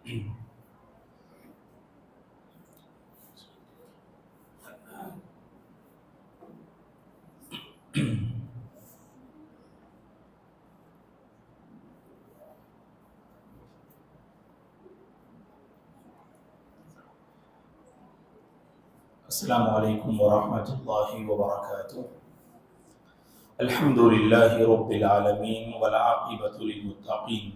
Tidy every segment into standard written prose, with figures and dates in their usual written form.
السلام علیکم ورحمۃ اللہ وبرکاتہ۔ الحمد للہ رب العالمین والعاقبۃ للمتقین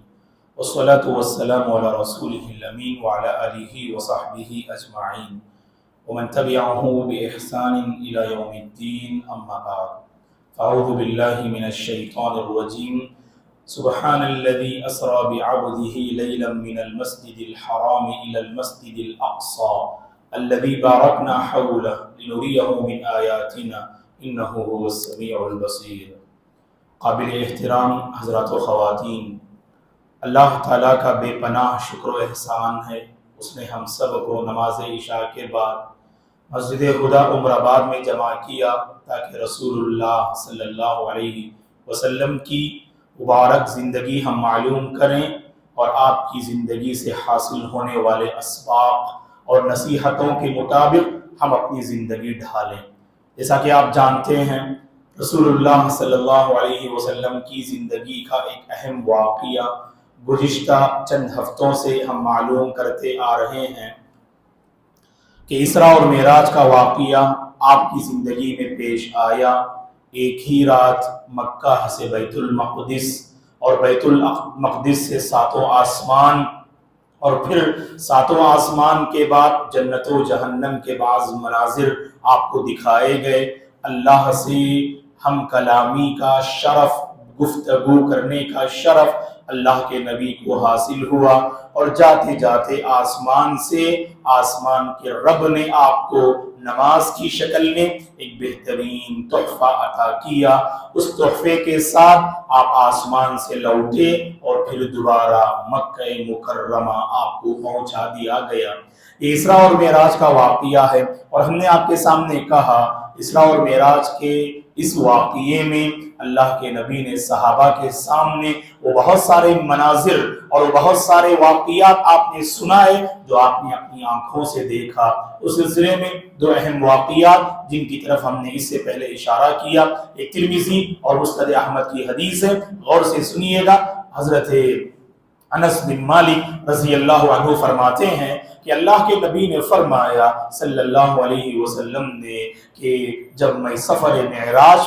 والصلاة والسلام علی رسولہ الامین وعلی آلہ وصحبہ اجمعین ومن تبعہ بإحسان الی یوم الدین، اما بعد فاعوذ باللہ من الشیطان الرجیم۔ سبحان الذی اسری بعبدہ لیلا من المسجد الحرام الی المسجد الاقصی الذي باركنا حوله لنريه من آياتنا إنه هو السميع البصير۔ قابل احترام حضرات و خواتین، اللہ تعالیٰ کا بے پناہ شکر و احسان ہے، اس نے ہم سب کو نماز عشاء کے بعد مسجد خدا عمر آباد میں جمع کیا تاکہ رسول اللہ صلی اللہ علیہ وسلم کی مبارک زندگی ہم معلوم کریں اور آپ کی زندگی سے حاصل ہونے والے اسباق اور نصیحتوں کے مطابق ہم اپنی زندگی ڈھالیں۔ جیسا کہ آپ جانتے ہیں، رسول اللہ صلی اللہ علیہ وسلم کی زندگی کا ایک اہم واقعہ گزشتہ چند ہفتوں سے ہم معلوم کرتے آ رہے ہیں کہ اسراء اور معراج کا واقعہ آپ کی زندگی میں پیش آیا۔ ایک ہی رات مکہ سے بیت المقدس اور بیت المقدس سے ساتوں آسمان اور پھر ساتوں آسمان کے بعد جنت و جہنم کے بعض مناظر آپ کو دکھائے گئے۔ اللہ سے ہم کلامی کا شرف، گفتگو کرنے کا شرف اللہ کے نبی کو حاصل ہوا، اور جاتے جاتے آسمان سے آسمان کے رب نے آپ کو نماز کی شکل میں ایک بہترین تحفہ عطا کیا۔ اس تحفے کے ساتھ آپ آسمان سے لوٹے اور پھر دوبارہ مکہ مکرمہ آپ کو پہنچا دیا گیا۔ یہ اسراء اور معراج کا واقعہ ہے، اور ہم نے آپ کے سامنے کہا اسراء اور معراج کے اس واقعے میں اللہ کے نبی نے صحابہ کے سامنے وہ بہت سارے مناظر اور وہ بہت سارے واقعات آپ نے سنائے جو آپ نے اپنی آنکھوں سے دیکھا۔ اس سلسلے میں دو اہم واقعات جن کی طرف ہم نے اس سے پہلے اشارہ کیا، ایک ترمذی اور مسند احمد کی حدیث ہے، غور سے سنیے گا۔ حضرت انس بن مالک رضی اللہ عنہ فرماتے ہیں کہ اللہ کے نبی نے فرمایا صلی اللہ علیہ وسلم نے کہ جب میں سفر معراج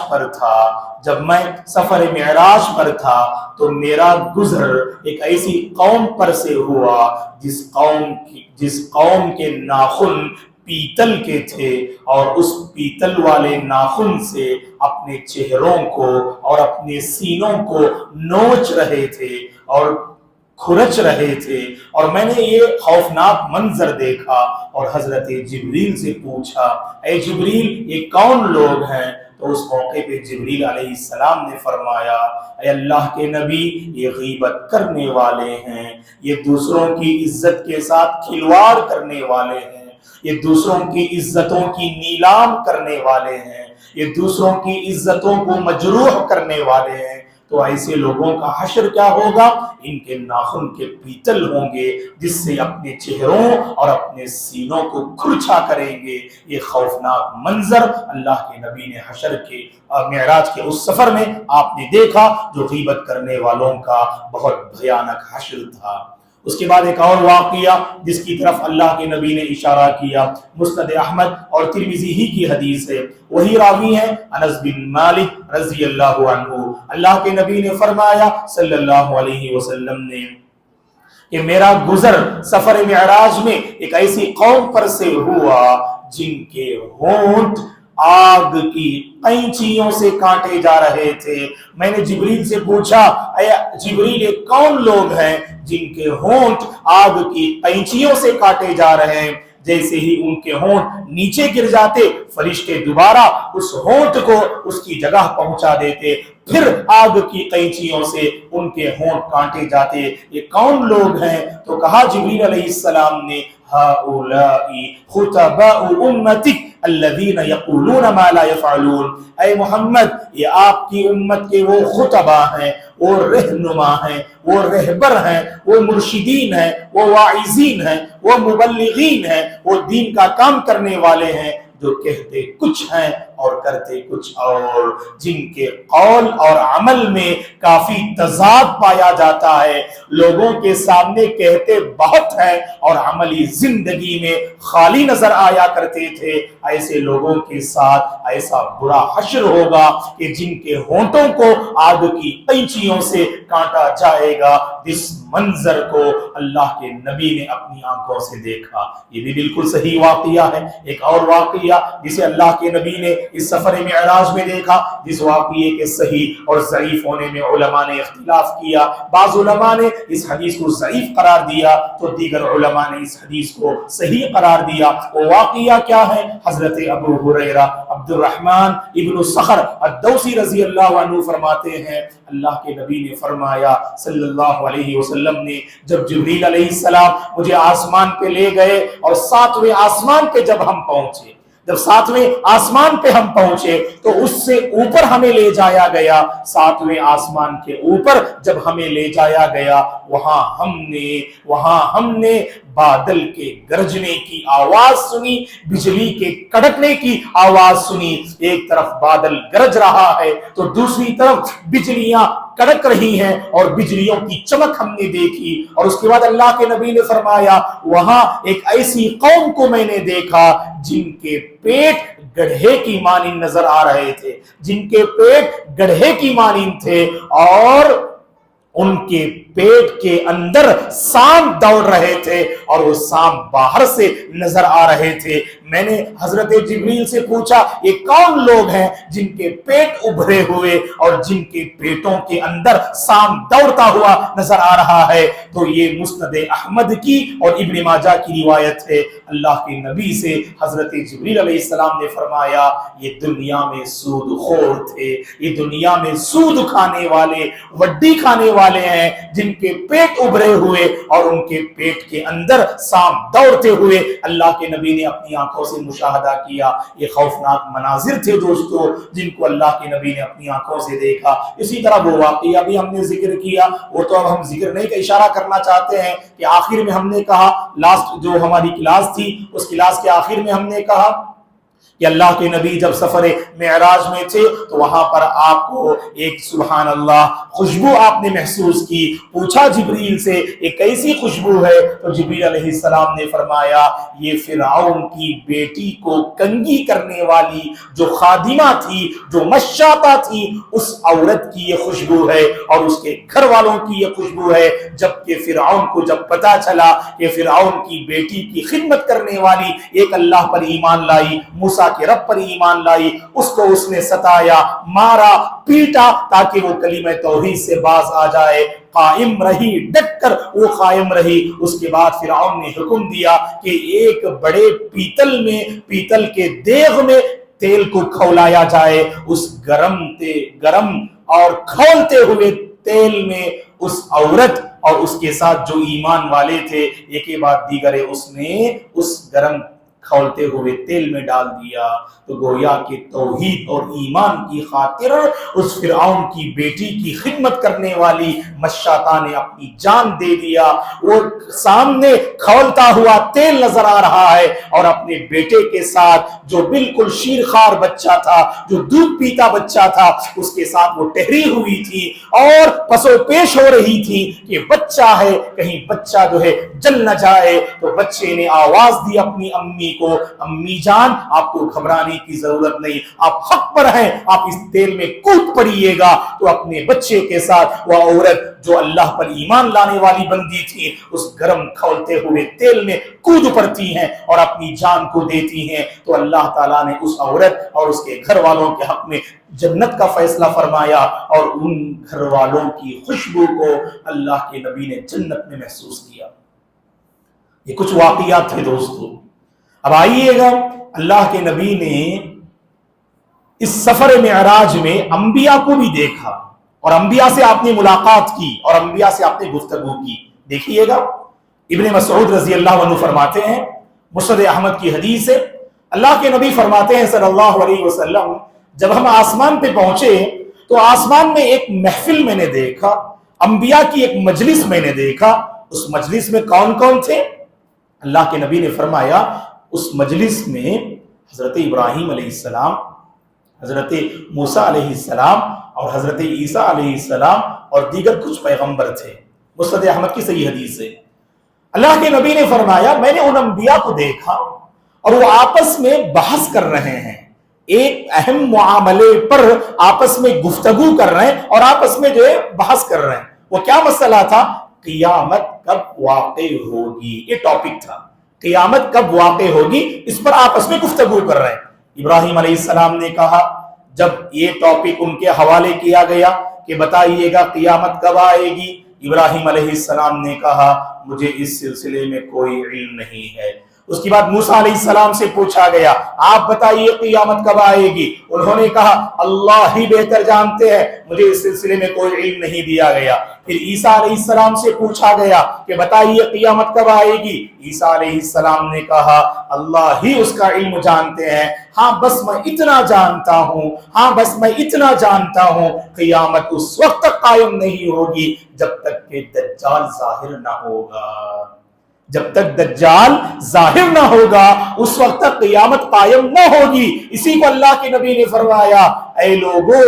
پر تھا تو میرا گزر ایک ایسی قوم پر سے ہوا جس قوم کے ناخن پیتل کے تھے، اور اس پیتل والے ناخن سے اپنے چہروں کو اور اپنے سینوں کو نوچ رہے تھے اور کھرچ رہے تھے، اور میں نے یہ خوفناک منظر دیکھا اور حضرت جبریل سے پوچھا، اے جبریل یہ کون لوگ ہیں؟ تو اس موقع پہ جبریل علیہ السلام نے فرمایا، اے اللہ کے نبی یہ غیبت کرنے والے ہیں، یہ دوسروں کی عزت کے ساتھ کھلواڑ کرنے والے ہیں، یہ دوسروں کی عزتوں کی نیلام کرنے والے ہیں، یہ دوسروں کی عزتوں کو مجروح کرنے والے ہیں۔ تو ایسے لوگوں کا حشر کیا ہوگا؟ ان کے ناخن کے پیتل ہوں گے جس سے اپنے چہروں اور اپنے سینوں کو کھرچا کریں گے۔ یہ خوفناک منظر اللہ کے نبی نے حشر کے اور معراج کے اس سفر میں آپ نے دیکھا جو غیبت کرنے والوں کا بہت بھیانک حشر تھا۔ اس کے بعد ایک اور واقعہ جس کی طرف اللہ کے نبی نے اشارہ کیا، مسند احمد اور ترمذی ہی کی حدیث ہے، وہی راوی ہیں انس بن مالک رضی اللہ عنہ۔ اللہ کے نبی نے فرمایا صلی اللہ علیہ وسلم نے کہ میرا گزر سفر معراج میں ایک ایسی قوم پر سے ہوا جن کے ہونٹ آگ کی قینچیوں سے کاٹے جا رہے تھے۔ میں نے جبریل سے پوچھا، اے جبریل یہ کون لوگ ہیں جن کے ہونٹ آگ کی قینچیوں سے کاٹے جا رہے ہیں؟ جیسے ہی ان کے ہونٹ نیچے گر جاتے، فرشتے دوبارہ اس ہونٹ کو اس کی جگہ پہنچا دیتے، پھر آگ کی قینچیوں سے ان کے ہونٹ کاٹے جاتے. یہ کون لوگ ہیں؟ تو کہا جبریل علیہ السلام نے ہؤلاء خطباء امتک الذین یقولون ما لا یفعلون. اے محمد، یہ آپ کی امت کے وہ خطبہ ہیں، وہ رہنما ہیں، وہ رہبر ہیں، وہ مرشدین ہیں، وہ واعظین ہیں، وہ مبلغین ہیں، وہ دین کا کام کرنے والے ہیں، جو کہتے کچھ ہیں اور کرتے کچھ اور، جن کے قول اور عمل میں کافی تضاد پایا جاتا ہے. لوگوں کے سامنے کہتے بہت ہیں اور عملی زندگی میں خالی نظر آیا کرتے تھے. ایسے لوگوں کے ساتھ ایسا برا حشر ہوگا کہ جن کے ہونٹوں کو آگ کی قینچیوں سے کاٹا جائے گا. اس منظر کو اللہ کے نبی نے اپنی آنکھوں سے دیکھا. یہ بھی بالکل صحیح واقعہ ہے. ایک اور واقعہ جسے اللہ کے نبی نے اس سفر معراج میں دیکھا، جس واقعے کے صحیح اور ضعیف ہونے میں علماء نے اختلاف کیا. بعض علماء نے اس حدیث کو ضعیف قرار دیا تو دیگر علماء نے اس حدیث کو صحیح قرار دیا. وہ واقعہ کیا ہے؟ حضرت ابو ہریرہ عبد الرحمن ابن صخر الدوسی رضی اللہ عنہ فرماتے ہیں، اللہ کے نبی نے فرمایا صلی اللہ علیہ وسلم نے، جب جبریل علیہ السلام مجھے آسمان پہ لے گئے اور 7ویں آسمان پہ جب ہم پہنچے، جب 7ویں آسمان پہ ہم پہنچے تو اس سے اوپر ہمیں لے جایا گیا. 7ویں آسمان کے اوپر جب ہمیں لے جایا گیا، وہاں ہم نے بادل کے گرجنے کی آواز سنی، بجلی کے کڑکنے کی آواز سنی. ایک طرف بادل گرج رہا ہے تو دوسری طرف بجلیاں کڑک رہی ہیں اور بجلیوں کی چمک ہم نے دیکھی. اور اس کے بعد اللہ کے نبی نے فرمایا وہاں ایک ایسی قوم کو میں نے دیکھا جن کے پیٹ گڑھے کی مانند نظر آ رہے تھے، جن کے پیٹ گڑھے کی مانند تھے اور ان کے پیٹ کے اندر سانپ دوڑ رہے تھے اور وہ سانپ باہر سے نظر آ رہے تھے. میں نے حضرت جبریل سے پوچھا یہ کون لوگ ہیں جن کے پیٹ ابھرے ہوئے اور جن کے پیٹوں کے اندر سانپ دوڑتا ہوا نظر آ رہا ہے؟ تو یہ مسند احمد کی اور ابن ماجہ کی روایت ہے. اللہ کے نبی سے حضرت جبریل علیہ السلام نے فرمایا یہ دنیا میں سود خور تھے، یہ دنیا میں سود کھانے والے، وڈی کھانے والے ہیں، جن کے پیٹ ابھرے ہوئے اور ان کے پیٹ کے اندر سانپ دوڑتے ہوئے اللہ کے نبی نے اپنی آنکھوں سے مشاہدہ کیا. یہ خوفناک مناظر تھے دوستو جن کو اللہ کے نبی نے اپنی آنکھوں سے دیکھا. اسی طرح وہ واقعہ بھی ہم نے ذکر کیا، وہ تو اب ہم ذکر نہیں کا اشارہ کرنا چاہتے ہیں کہ آخر میں ہم نے کہا، لاسٹ جو ہماری کلاس تھی اس کلاس کے آخر میں ہم نے کہا کہ اللہ کے نبی جب سفر معراج میں تھے تو وہاں پر آپ کو ایک سبحان اللہ خوشبو آپ نے محسوس کی. پوچھا جبریل سے یہ کیسی خوشبو ہے؟ تو جبریل علیہ السلام نے فرمایا یہ فرعون کی بیٹی کو کنگھی کرنے والی جو خادمہ تھی، جو مشاطہ تھی، اس عورت کی یہ خوشبو ہے اور اس کے گھر والوں کی یہ خوشبو ہے. جبکہ فرعون کو جب پتا چلا کہ فرعون کی بیٹی کی خدمت کرنے والی ایک اللہ پر ایمان لائی، موسیٰ کے رب پر ایمان لائی، اس کو اس نے ستایا، مارا، پیٹا تاکہ وہ کلمہ توحید سے باز آ جائے. قائم رہی، ڈٹ کر وہ قائم رہی. اس کے بعد فرعون نے حکم دیا کہ ایک بڑے پیتل کے دیغ میں تیل کو کھولایا جائے. اس گرم اور کھولتے ہوئے تیل میں اس عورت اور اس کے ساتھ جو ایمان والے تھے ایک کے بعد دیگر اس نے اس گرم کھولتے ہوئے تیل میں ڈال دیا. تو گویا کہ توحید اور ایمان کی خاطر اس فرعون کی بیٹی کی خدمت کرنے والی مشاطہ نے اپنی جان دے دیا. وہ سامنے کھولتا ہوا تیل نظر آ رہا ہے اور اپنے بیٹے کے ساتھ جو بالکل شیرخوار بچہ تھا، جو دودھ پیتا بچہ تھا، اس کے ساتھ وہ ٹہری ہوئی تھی اور پسو پیش ہو رہی تھی کہ بچہ ہے، کہیں بچہ جو ہے جل نہ جائے. تو بچے نے آواز دی اپنی امی کو، امی جان آپ کو گھبرانے کی ضرورت نہیں، آپ حق پر ہیں، آپ اس تیل میں کود پڑیے گا. تو اپنے بچے کے ساتھ وہ عورت جو اللہ پر ایمان لانے والی بندی تھی اس گرم کھولتے ہوئے تیل میں کود پڑتی ہیں اور اپنی جان کو دیتی ہیں. تو اللہ تعالیٰ نے اس عورت اور اس کے گھر والوں کے حق میں جنت کا فیصلہ فرمایا اور ان گھر والوں کی خوشبو کو اللہ کے نبی نے جنت میں محسوس کیا. یہ کچھ واقعات تھے دوستو. اب آئیے گا اللہ کے نبی نے اس سفر معراج میں انبیاء کو بھی دیکھا اور انبیاء سے آپ نے ملاقات کی اور انبیاء سے آپ نے گفتگو کی. دیکھیے گا ابن مسعود رضی اللہ عنہ فرماتے ہیں، مسند احمد کی حدیث ہے، اللہ کے نبی فرماتے ہیں صلی اللہ علیہ وسلم، جب ہم آسمان پہ پہنچے تو آسمان میں ایک محفل میں نے دیکھا، انبیاء کی ایک مجلس میں نے دیکھا. اس مجلس میں کون کون تھے؟ اللہ کے نبی نے فرمایا اس مجلس میں حضرت ابراہیم علیہ السلام، حضرت موسیٰ علیہ السلام اور حضرت عیسیٰ علیہ السلام اور دیگر کچھ پیغمبر تھے. مسند احمد کی صحیح حدیث ہے. اللہ کے نبی نے فرمایا میں نے ان انبیاء کو دیکھا اور وہ آپس میں بحث کر رہے ہیں، ایک اہم معاملے پر آپس میں گفتگو کر رہے ہیں اور آپس میں جو ہے بحث کر رہے ہیں. وہ کیا مسئلہ تھا؟ قیامت کب واقع ہوگی. یہ ٹاپک تھا، قیامت کب واقع ہوگی، اس پر آپس میں گفتگو کر رہے ہیں. ابراہیم علیہ السلام نے کہا، جب یہ ٹاپک ان کے حوالے کیا گیا کہ بتائیے گا قیامت کب آئے گی، ابراہیم علیہ السلام نے کہا مجھے اس سلسلے میں کوئی علم نہیں ہے. اس کے بعد موسیٰ علیہ السلام سے پوچھا گیا آپ بتائیے قیامت کب آئے گی، انہوں نے کہا اللہ ہی بہتر جانتے ہیں، مجھے اس سلسلے میں کوئی علم نہیں دیا گیا. پھر عیسیٰ علیہ السلام سے پوچھا گیا کہ بتائیے قیامت کب آئے گی، عیسیٰ علیہ السلام نے کہا اللہ ہی اس کا علم جانتے ہیں، ہاں بس میں اتنا جانتا ہوں، ہاں بس میں اتنا جانتا ہوں قیامت اس وقت تک قائم نہیں ہوگی جب تک کہ دجال ظاہر نہ ہوگا. جب تک دجال ظاہر نہ ہوگا اس وقت تک قیامت قائم نہ ہوگی. اسی کو اللہ کے نبی نے فرمایا اے لوگو،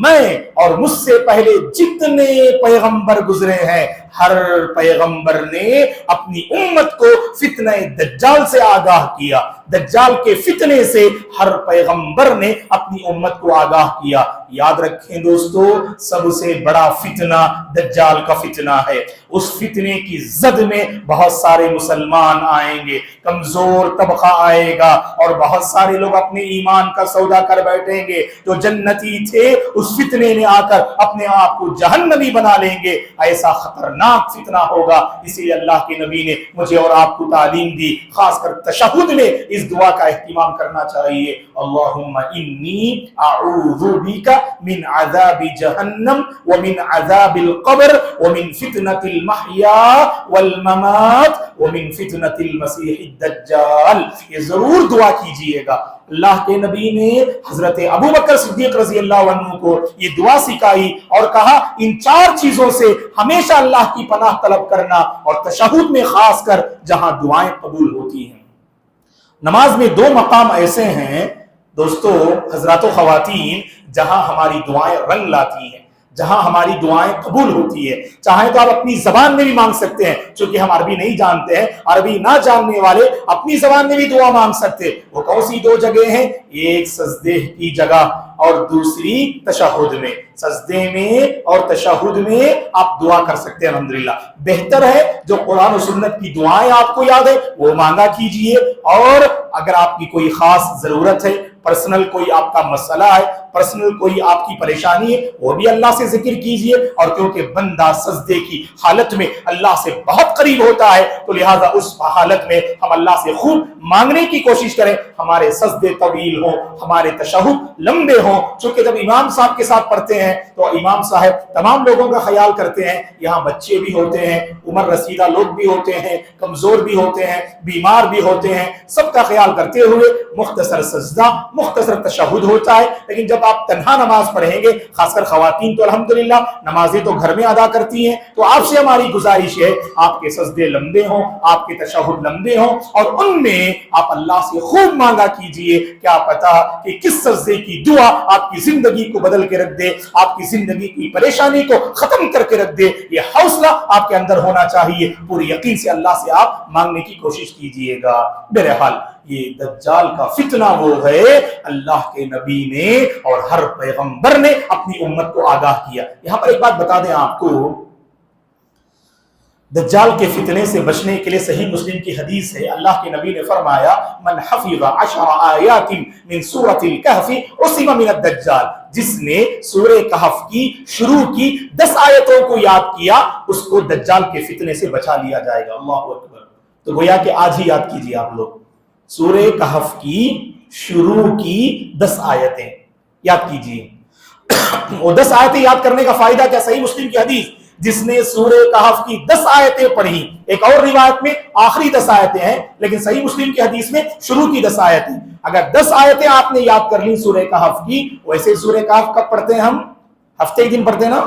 میں اور مجھ سے پہلے جتنے پیغمبر گزرے ہیں ہر پیغمبر نے اپنی امت کو فتنہ دجال سے آگاہ کیا. دجال کے فتنے سے ہر پیغمبر نے اپنی امت کو آگاہ کیا. یاد رکھیں دوستو، سب سے بڑا فتنہ دجال کا فتنہ ہے. اس فتنے کی زد میں بہت سارے مسلمان آئیں گے، کمزور طبقہ آئے گا اور بہت سارے لوگ اپنے ایمان کا سودا کر بیٹھیں گے. جو جنتی تھے اس فتنے نے آ کر اپنے آپ کو جہنمی بنا لیں گے. ایسا خطرناک فتنہ ہوگا. اسی لیے اللہ کے نبی نے مجھے اور آپ کو تعلیم دی، خاص کر تشہد میں اس دعا کا اہتمام کرنا چاہیے، اللہم انی اعوذ بک من عذاب جہنم ومن عذاب القبر ومن فتنة المحیا والممات ومن فتنة المسیح الدجال. یہ ضرور دعا کیجئے گا. اللہ کے نبی نے حضرت ابو بکر صدیق رضی اللہ عنہ کو یہ دعا سکھائی اور کہا ان چار چیزوں سے ہمیشہ اللہ کی پناہ طلب کرنا، اور تشہد میں خاص کر جہاں دعائیں قبول ہوتی ہیں. نماز میں دو مقام ایسے ہیں دوستو حضرات و خواتین جہاں ہماری دعائیں رنگ لاتی ہیں، جہاں ہماری دعائیں قبول ہوتی ہے. چاہیں تو آپ اپنی زبان میں بھی مانگ سکتے ہیں، چونکہ ہم عربی نہیں جانتے ہیں، عربی نہ جاننے والے اپنی زبان میں بھی دعا مانگ سکتے. وہ کون سی دو جگہ ہیں؟ ایک سجدے کی جگہ اور دوسری تشہد میں. سجدے میں اور تشہد میں آپ دعا کر سکتے ہیں. الحمدللہ بہتر ہے جو قرآن و سنت کی دعائیں آپ کو یاد ہے وہ مانگا کیجئے، اور اگر آپ کی کوئی خاص ضرورت ہے، پرسنل کوئی آپ کا مسئلہ ہے، پرسنل کوئی آپ کی پریشانی ہے، وہ بھی اللہ سے ذکر کیجئے. اور کیونکہ بندہ سجدے کی حالت میں اللہ سے بہت قریب ہوتا ہے تو لہٰذا اس حالت میں ہم اللہ سے خوب مانگنے کی کوشش کریں. ہمارے سجدے طویل ہوں، ہمارے تشہد لمبے ہوں. چونکہ جب امام صاحب کے ساتھ پڑھتے ہیں تو امام صاحب تمام لوگوں کا خیال کرتے ہیں. یہاں بچے بھی ہوتے ہیں، عمر رسیدہ لوگ بھی ہوتے ہیں، کمزور بھی ہوتے ہیں، بیمار بھی ہوتے ہیں. سب کا خیال کرتے ہوئے مختصر سجدہ، مختصر تشہد ہوتا ہے. لیکن جب آپ تنہا نماز پڑھیں گے، خاص کر خواتین تو الحمدللہ نمازیں تو گھر میں ادا کرتی ہیں، تو آپ سے ہماری گزارش ہے آپ کے سجدے لمبے ہوں، آپ کے تشہد لمبے ہوں، اور ان میں آپ اللہ سے خوب مانگا کیجئے. کیا پتا کہ کس سجدے کی دعا آپ کی زندگی کو بدل کے رکھ دے، آپ کی زندگی کی پریشانی کو ختم کر کے رکھ دے. یہ حوصلہ آپ کے اندر ہونا چاہیے. پوری یقین سے اللہ سے آپ مانگنے کی کوشش کیجئے گا. بہرحال یہ دجال کا فتنہ وہ ہے اللہ کے نبی نے اور ہر پیغمبر نے اپنی امت کو آگاہ کیا. یہاں پر ایک بات بتا دیں آپ کو، دجال کے فتنے سے بچنے کے لیے صحیح مسلم کی حدیث ہے. اللہ کے نبی نے فرمایا من حفظ 10 آیات من سورۃ الکہف عصم من الدجال. جس نے سورہ کہف کی شروع کی 10 آیتوں کو یاد کیا اس کو دجال کے فتنے سے بچا لیا جائے گا. اللہ اکبر. تو گویا کہ آج ہی یاد کیجیے آپ لوگ سورہ کہف کی شروع کی 10 آیتیں یاد کیجیے. وہ 10 آیتیں یاد کرنے کا فائدہ کیا؟ صحیح مسلم کی حدیث، جس نے سورہ کہف کی 10 آیتیں پڑھی، ایک اور روایت میں آخری 10 آیتیں ہیں، لیکن صحیح مسلم کی حدیث میں شروع کی 10 آیتیں. اگر 10 آیتیں آپ نے یاد کر لی سورہ کہف کی، ویسے سورہ کہف کب پڑھتے ہیں ہم؟ ہفتے کے دن پڑھتے ہیں نا،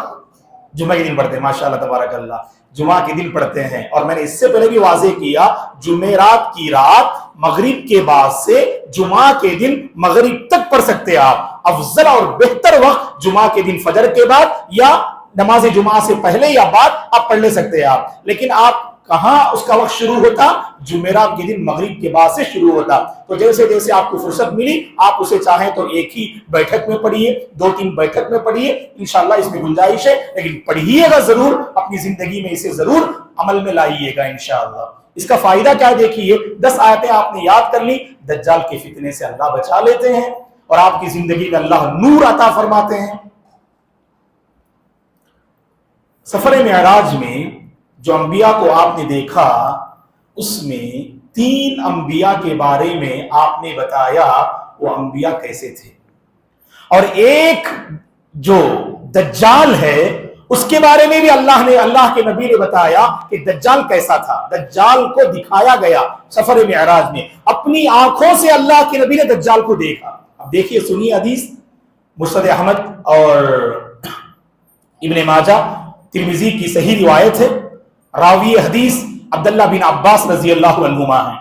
جمعہ کے دن پڑھتے ہیں. ماشاءاللہ تبارک اللہ، جمعہ کے دن پڑھتے ہیں. اور میں نے اس سے پہلے بھی واضح کیا، جمعرات کی رات مغرب کے بعد سے جمعہ کے دن مغرب تک پڑھ سکتے ہیں آپ. افضل اور بہتر وقت جمعہ کے دن فجر کے بعد یا نماز جمعہ سے پہلے یا بعد آپ پڑھ لے سکتے ہیں آپ. لیکن آپ کہاں اس کا وقت شروع ہوتا؟ جمعرات کے دن مغرب کے بعد سے شروع ہوتا. تو جیسے جیسے آپ کو فرصت ملی آپ اسے چاہیں تو ایک ہی بیٹھک میں پڑھیے، 2-3 بیٹھک میں پڑھیے، انشاءاللہ اس میں گنجائش ہے. لیکن پڑھیے گا ضرور، اپنی زندگی میں اسے ضرور عمل میں لائیے گا انشاءاللہ. اس کا فائدہ کیا دیکھیے، 10 آیتیں آپ نے یاد کر لی، دجال کے فتنے سے اللہ بچا لیتے ہیں اور آپ کی زندگی میں اللہ نور عطا فرماتے ہیں. سفر معراج میں جو انبیاء کو آپ نے دیکھا، اس میں 3 انبیاء کے بارے میں آپ نے بتایا وہ انبیاء کیسے تھے، اور ایک جو دجال ہے اس کے بارے میں بھی اللہ کے نبی نے بتایا کہ دجال کیسا تھا. دجال کو دکھایا گیا سفر معراج میں، اپنی آنکھوں سے اللہ کے نبی نے دجال کو دیکھا. اب دیکھیے، سنیے حدیث مسند احمد اور ابن ماجہ ترمذی کی صحیح روایت ہے. راوی حدیث عبداللہ بن عباس رضی اللہ عنہما ہیں.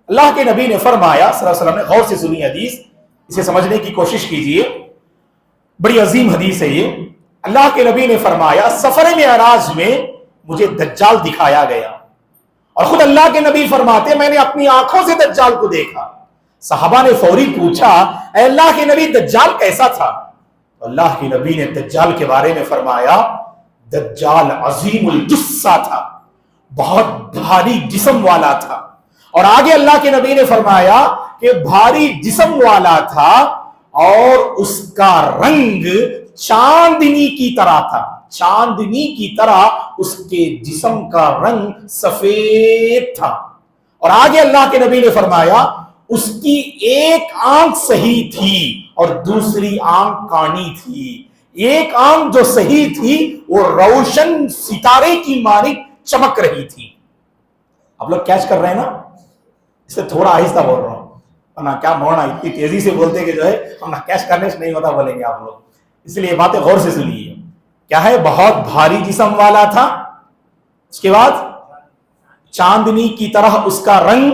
اللہ کے نبی نے فرمایا صلی اللہ علیہ وسلم نے، غور سے سنی حدیث، اسے سمجھنے کی کوشش کیجئے، بڑی عظیم حدیث ہے یہ. اللہ کے نبی نے فرمایا سفر معراج میں مجھے دجال دکھایا گیا، اور خود اللہ کے نبی فرماتے میں نے اپنی آنکھوں سے دجال کو دیکھا. صحابہ نے فوری پوچھا اے اللہ کے نبی دجال کیسا تھا؟ اللہ کے نبی نے دجال کے بارے میں فرمایا دجال عظیم الجثہ تھا، بہت بھاری جسم والا تھا. اور آگے اللہ کے نبی نے فرمایا کہ بھاری جسم والا تھا اور اس کا رنگ چاندنی کی طرح تھا. چاندنی کی طرح اس کے جسم کا رنگ سفید تھا. اور آگے اللہ کے نبی نے فرمایا اس کی ایک آنکھ صحیح تھی اور دوسری آنکھ کانی تھی. ایک آنکھ جو صحیح تھی وہ روشن ستارے کی مانند چمک رہی تھی. آپ لوگ کیچ کر رہے ہیں نا؟ اس سے تھوڑا آہستہ بول رہا ہوں، ورنہ کیا موڑنا اتنی تیزی سے بولتے کہ جو ہے ہم نہ کیچ کرنے سے نہیں ہوتا بولیں گے آپ لوگ. اس لیے یہ باتیں غور سے سنیے. کیا ہے؟ بہت بھاری جسم والا تھا، اس کے بعد چاندنی کی طرح اس کا رنگ،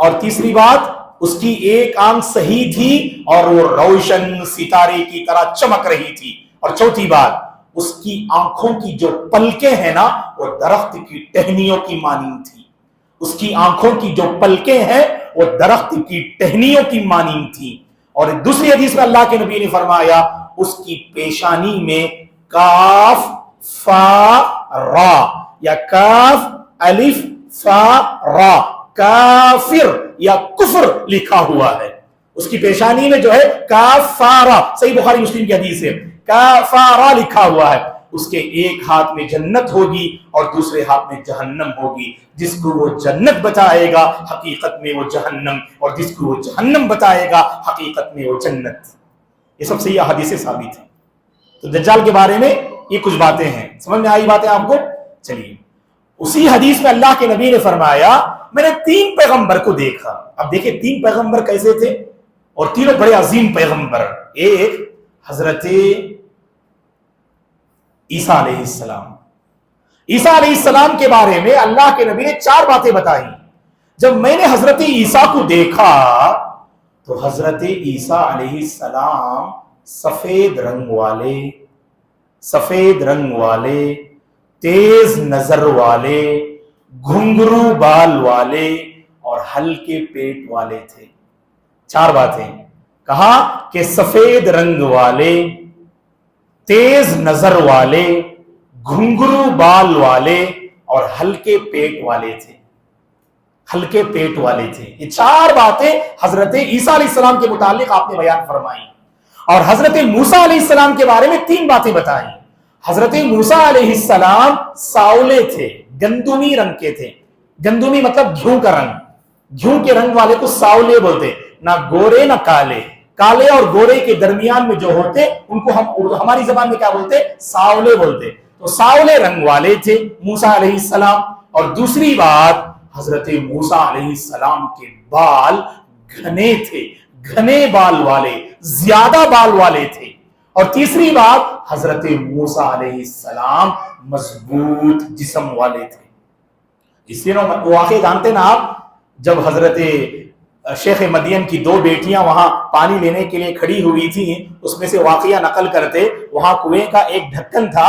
اور تیسری بات اس کی ایک آنکھ صحیح تھی اور وہ روشن ستارے کی طرح چمک رہی تھی. اور چوتھی بات اس کی آنکھوں کی جو پلکیں ہیں نا وہ درخت کی ٹہنیوں کی مانند تھی. اس کی آنکھوں کی جو پلکیں ہیں وہ درخت کی ٹہنیوں کی مانند تھی. اور دوسری حدیث میں اللہ کے نبی نے فرمایا اس کی پیشانی میں کاف فا را یا کاف الف فا را کافر یا کفر لکھا ہوا ہے. اس کی پیشانی میں جو ہے کافارا، صحیح بخاری مسلم کی حدیث ہے، کافارا لکھا ہوا ہے. اس کے ایک ہاتھ میں جنت ہوگی اور دوسرے ہاتھ میں جہنم ہوگی. جس کو وہ جنت بتائے گا حقیقت میں وہ جہنم، اور جس کو وہ جہنم بتائے گا حقیقت میں وہ جنت. یہ سب سے یہ حدیثیں ثابت ہیں. تو دجال کے بارے میں یہ کچھ باتیں ہیں. سمجھ میں آئی باتیں آپ کو؟ چلیے، اسی حدیث میں اللہ کے نبی نے فرمایا میں نے 3 پیغمبر کو دیکھا. اب دیکھیں 3 پیغمبر کیسے تھے، اور تینوں بڑے عظیم پیغمبر. ایک حضرت عیسیٰ علیہ السلام. عیسیٰ علیہ السلام کے بارے میں اللہ کے نبی نے 4 باتیں بتائی. جب میں نے حضرت عیسیٰ کو دیکھا تو حضرت عیسیٰ علیہ السلام سفید رنگ والے، تیز نظر والے، گھنگرو بال والے اور ہلکے پیٹ والے تھے. 4 باتیں کہا کہ سفید رنگ والے، تیز نظر والے، گھنگرو بال والے اور ہلکے پیٹ والے تھے. ہلکے پیٹ والے تھے. یہ 4 باتیں حضرت عیسیٰ علیہ السلام کے متعلق آپ نے بیان فرمائی. اور حضرت موسیٰ علیہ السلام کے بارے میں 3 باتیں بتائیں. حضرت موسیٰ علیہ السلام ساولے تھے، گندمی رنگ کے تھے. گندمی مطلب گھیوں کا رنگ. گھیوں کے رنگ والے کو ساولے بولتے، نہ گورے نہ کالے. کالے اور گورے کے درمیان میں جو ہوتے ان کو ہم ہماری زبان میں کیا بولتے؟ ساولے بولتے. تو ساولے رنگ والے تھے موسیٰ علیہ السلام. اور دوسری بات حضرت موسیٰ علیہ السلام کے بال گھنے تھے, گھنے بال والے, زیادہ بال والے تھے. اور تیسری بات حضرت موسیٰ علیہ السلام مضبوط جسم والے تھے. اس لیے واقعہ جانتے نا آپ, جب حضرت شیخ مدین کی 2 بیٹیاں وہاں پانی لینے کے لیے کھڑی ہوئی تھیں, اس میں سے واقعہ نقل کرتے, وہاں کنویں کا ایک ڈھکن تھا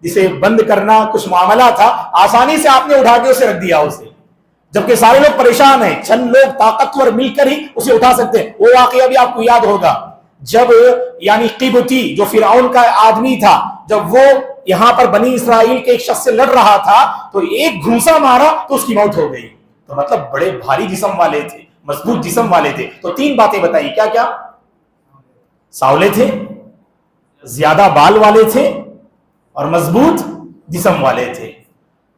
جسے بند کرنا کچھ معاملہ تھا, آسانی سے آپ نے اٹھا کے اسے رکھ دیا اسے, جبکہ سارے لوگ پریشان ہیں, چند لوگ طاقتور مل کر ہی اسے اٹھا سکتے ہیں. وہ واقعہ بھی آپ کو یاد ہوگا جب یعنی قبطی جو فرعون کا آدمی تھا, جب وہ یہاں پر بنی اسرائیل کے ایک شخص سے لڑ رہا تھا تو ایک گھونسا مارا تو اس کی موت ہو گئی. تو مطلب بڑے بھاری جسم والے تھے, مضبوط جسم والے تھے. تو 3 باتیں بتائی, کیا کیا؟ ساولے تھے, زیادہ بال والے تھے, اور مضبوط جسم والے تھے.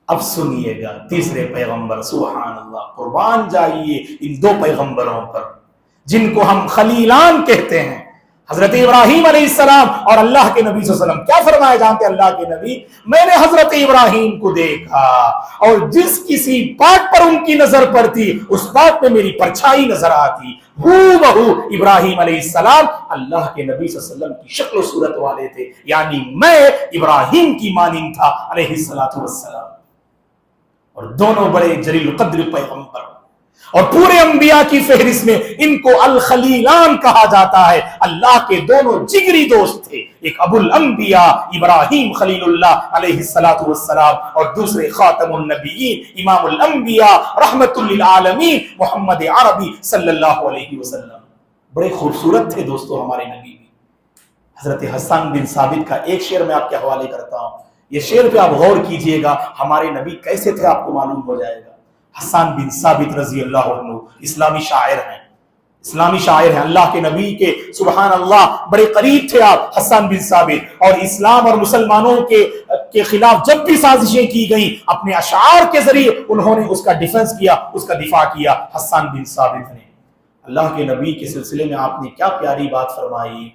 اب سنیے گا تیسرے پیغمبر, سبحان اللہ, قربان جائیے ان 2 پیغمبروں پر جن کو ہم خلیلان کہتے ہیں, حضرت ابراہیم علیہ السلام اور اللہ کے نبی صلی اللہ علیہ وسلم. کیا فرمایا جانتے اللہ کے نبی؟ میں نے حضرت ابراہیم کو دیکھا اور جس کسی بات پر ان کی نظر پڑتی اس بات پہ میری پرچھائی نظر آتی. بہو ابراہیم علیہ السلام اللہ کے نبی صلی اللہ علیہ وسلم کی شکل و صورت والے تھے, یعنی میں ابراہیم کی مانند تھا علیہ السلام. اور دونوں بڑے جلیل القدر پیغمبر, اور پورے انبیاء کی فہرست میں ان کو الخلیلان کہا جاتا ہے. اللہ کے دونوں جگری دوست تھے, ایک ابو الانبیاء ابراہیم خلیل اللہ علیہ السلام, اور دوسرے خاتم النبیین امام الانبیاء رحمت للعالمین محمد عربی صلی اللہ علیہ وسلم. بڑے خوبصورت تھے دوستو ہمارے نبی بھی. حضرت حسان بن ثابت کا ایک شعر میں آپ کے حوالے کرتا ہوں, یہ شعر پہ آپ غور کیجئے گا, ہمارے نبی کیسے تھے آپ کو معلوم ہو جائے گا. حسان بن ثابت رضی اللہ عنہ اسلامی شاعر ہیں, اسلامی شاعر ہیں, اللہ کے نبی کے سبحان اللہ بڑے قریب تھے آپ حسان بن ثابت. اور اسلام اور مسلمانوں کے خلاف جب بھی سازشیں کی گئیں اپنے اشعار کے ذریعے انہوں نے اس کا ڈیفنس کیا, اس کا دفاع کیا حسان بن ثابت نے. اللہ کے نبی کے سلسلے میں آپ نے کیا پیاری بات فرمائی,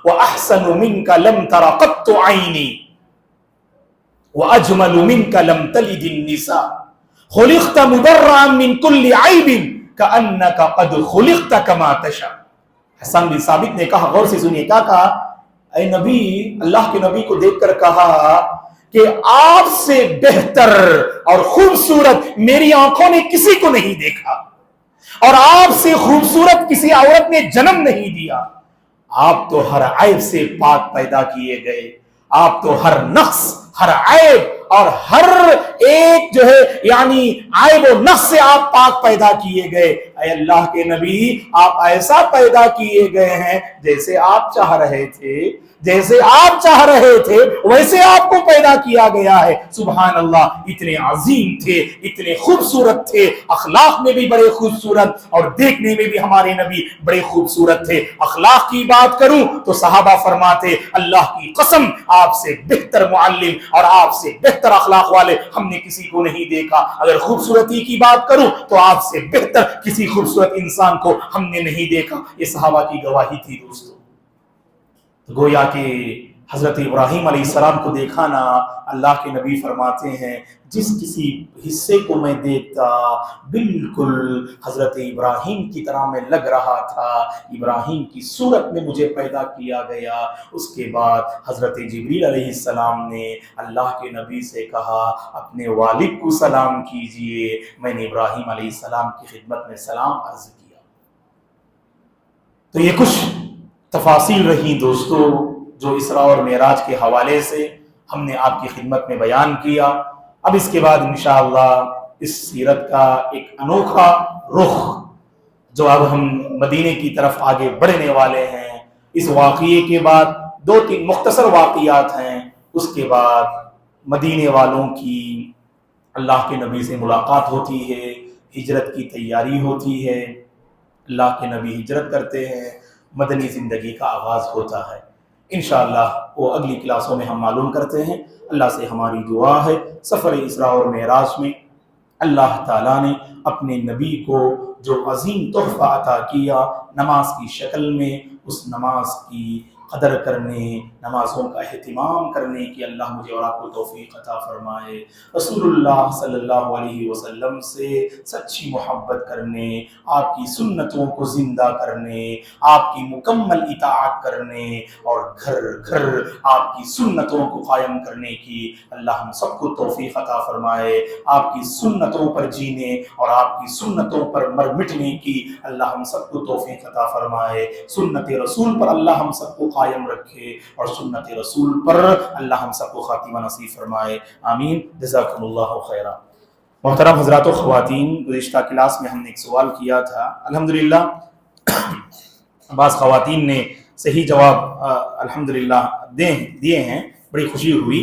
وَأَحْسَنُ مِنْكَ لَمْ تَرَ قَطُّ عَيْنِي وَأَجْمَلُ مِنْكَ لَمْ تَلِدِ النِّسَاءُ خُلِقْتَ مُبَرَّأً مِنْ كُلِّ عَيْبٍ كَأَنَّكَ قَدْ خُلِقْتَ كَمَا تَشَاءُ. حسان بن ثابت نے کہا, غور سے سنیے کیا کہا, اے نبی, اللہ کے نبی کو دیکھ کر کہا کہ آپ سے بہتر اور خوبصورت میری آنکھوں نے کسی کو نہیں دیکھا, اور آپ سے خوبصورت کسی عورت نے جنم نہیں دیا. آپ تو ہر عیب سے پاک پیدا کیے گئے, آپ تو ہر نقص, ہر عیب اور ہر ایک جو ہے یعنی عیب و نقص سے آپ پاک پیدا کیے گئے. اے اللہ کے نبی, آپ ایسا پیدا کیے گئے ہیں جیسے آپ چاہ رہے تھے, جیسے آپ چاہ رہے تھے ویسے آپ کو پیدا کیا گیا ہے. سبحان اللہ, اتنے عظیم تھے, اتنے خوبصورت تھے, اخلاق میں بھی بڑے خوبصورت اور دیکھنے میں بھی ہمارے نبی بڑے خوبصورت تھے. اخلاق کی بات کروں تو صحابہ فرماتے اللہ کی قسم آپ سے بہتر معلم اور آپ سے بہتر اخلاق والے ہم نے کسی کو نہیں دیکھا. اگر خوبصورتی کی بات کروں تو آپ سے بہتر کسی خوبصورت انسان کو ہم نے نہیں دیکھا. یہ صحابہ کی گواہی تھی دوستو. گویا کہ حضرت ابراہیم علیہ السلام کو دیکھا نا, اللہ کے نبی فرماتے ہیں جس کسی حصے کو میں دیکھتا بالکل حضرت ابراہیم کی طرح میں لگ رہا تھا, ابراہیم کی صورت میں مجھے پیدا کیا گیا. اس کے بعد حضرت جبریل علیہ السلام نے اللہ کے نبی سے کہا اپنے والد کو سلام کیجئے, میں نے ابراہیم علیہ السلام کی خدمت میں سلام عرض کیا. تو یہ کچھ تفاصیل رہی دوستو جو اسراء اور معراج کے حوالے سے ہم نے آپ کی خدمت میں بیان کیا. اب اس کے بعد انشاءاللہ اس سیرت کا ایک انوکھا رخ جو اب ہم مدینے کی طرف آگے بڑھنے والے ہیں, اس واقعے کے بعد 2-3 مختصر واقعات ہیں. اس کے بعد مدینے والوں کی اللہ کے نبی سے ملاقات ہوتی ہے, ہجرت کی تیاری ہوتی ہے, اللہ کے نبی ہجرت کرتے ہیں, مدنی زندگی کا آغاز ہوتا ہے. انشاءاللہ وہ اگلی کلاسوں میں ہم معلوم کرتے ہیں. اللہ سے ہماری دعا ہے سفر اسراء اور معراج میں اللہ تعالیٰ نے اپنے نبی کو جو عظیم تحفہ عطا کیا نماز کی شکل میں, اس نماز کی قدر کرنے، نمازوں کا اہتمام کرنے کی اللہ مجھے اور آپ کو توفیق عطا فرمائے۔ رسول اللہ صلی اللہ علیہ وسلم سے سچی محبت کرنے، آپ کی سنتوں کو زندہ کرنے، آپ کی مکمل اطاعت کرنے اور گھر گھر آپ کی سنتوں کو قائم کرنے کی اللہ ہم سب کو توفیق عطا فرمائے۔ آپ کی سنتوں پر جینے اور آپ کی سنتوں پر مر مٹنے کی اللہ ہم سب کو توفیق عطا فرمائے۔ سنت رسول پر اللہ ہم سب کو قائم رکھے اور سنت رسول پر اللہ ہم سب کو خاتمہ نصیب فرمائے، آمین۔ جزاکم اللہ خیرا۔ محترم حضرات و خواتین، گزشتہ کلاس میں ہم نے ایک سوال کیا تھا، الحمدللہ بعض خواتین نے صحیح جواب الحمدللہ دیے ہیں، بڑی خوشی ہوئی۔